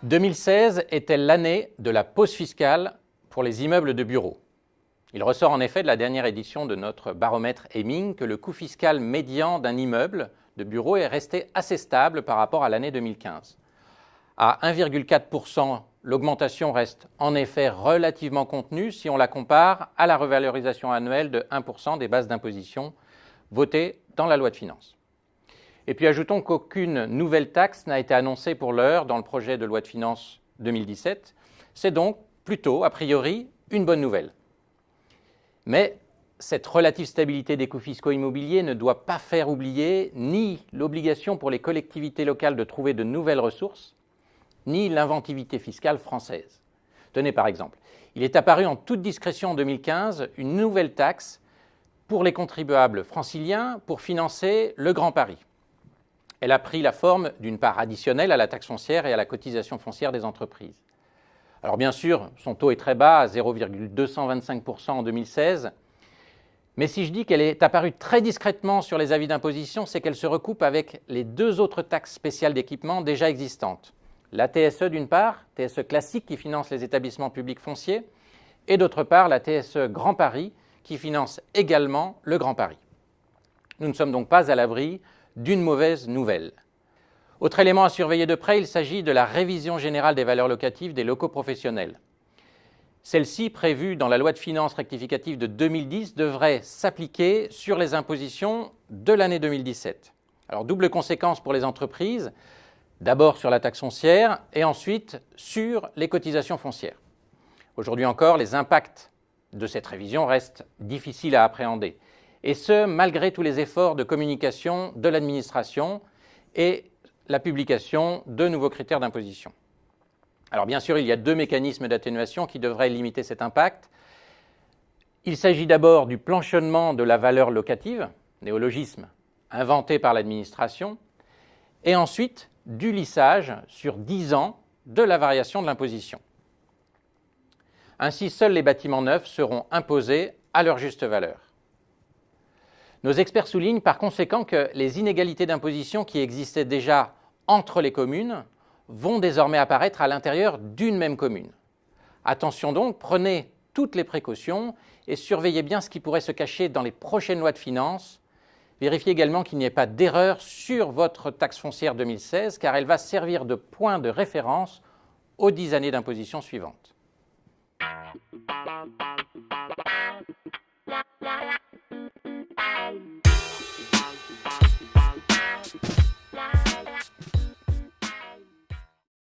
2016 était l'année de la pause fiscale pour les immeubles de bureaux. Il ressort en effet de la dernière édition de notre baromètre Hemming que le coût fiscal médian d'un immeuble de bureau est resté assez stable par rapport à l'année 2015. À 1,4%, l'augmentation reste en effet relativement contenue si on la compare à la revalorisation annuelle de 1% des bases d'imposition votée dans la loi de finances. Et puis ajoutons qu'aucune nouvelle taxe n'a été annoncée pour l'heure dans le projet de loi de finances 2017. C'est donc plutôt, a priori, une bonne nouvelle. Mais cette relative stabilité des coûts fiscaux immobiliers ne doit pas faire oublier ni l'obligation pour les collectivités locales de trouver de nouvelles ressources, ni l'inventivité fiscale française. Tenez par exemple, il est apparu en toute discrétion en 2015 une nouvelle taxe pour les contribuables franciliens pour financer le Grand Paris. Elle a pris la forme d'une part additionnelle à la taxe foncière et à la cotisation foncière des entreprises. Alors bien sûr, son taux est très bas, à 0,225% en 2016, mais si je dis qu'elle est apparue très discrètement sur les avis d'imposition, c'est qu'elle se recoupe avec les deux autres taxes spéciales d'équipement déjà existantes. La TSE d'une part, TSE classique qui finance les établissements publics fonciers, et d'autre part la TSE Grand Paris qui finance également le Grand Paris. Nous ne sommes donc pas à l'abri d'une mauvaise nouvelle. Autre élément à surveiller de près, il s'agit de la révision générale des valeurs locatives des locaux professionnels. Celle-ci, prévue dans la loi de finances rectificative de 2010, devrait s'appliquer sur les impositions de l'année 2017. Alors, double conséquence pour les entreprises, d'abord sur la taxe foncière et ensuite sur les cotisations foncières. Aujourd'hui encore, les impacts de cette révision restent difficiles à appréhender, et ce, malgré tous les efforts de communication de l'administration et la publication de nouveaux critères d'imposition. Alors bien sûr, il y a deux mécanismes d'atténuation qui devraient limiter cet impact. Il s'agit d'abord du planchonnement de la valeur locative, néologisme inventé par l'administration, et ensuite du lissage sur 10 ans de la variation de l'imposition. Ainsi, seuls les bâtiments neufs seront imposés à leur juste valeur. Nos experts soulignent par conséquent que les inégalités d'imposition qui existaient déjà entre les communes vont désormais apparaître à l'intérieur d'une même commune. Attention donc, prenez toutes les précautions et surveillez bien ce qui pourrait se cacher dans les prochaines lois de finances. Vérifiez également qu'il n'y ait pas d'erreur sur votre taxe foncière 2016 car elle va servir de point de référence aux 10 années d'imposition suivantes.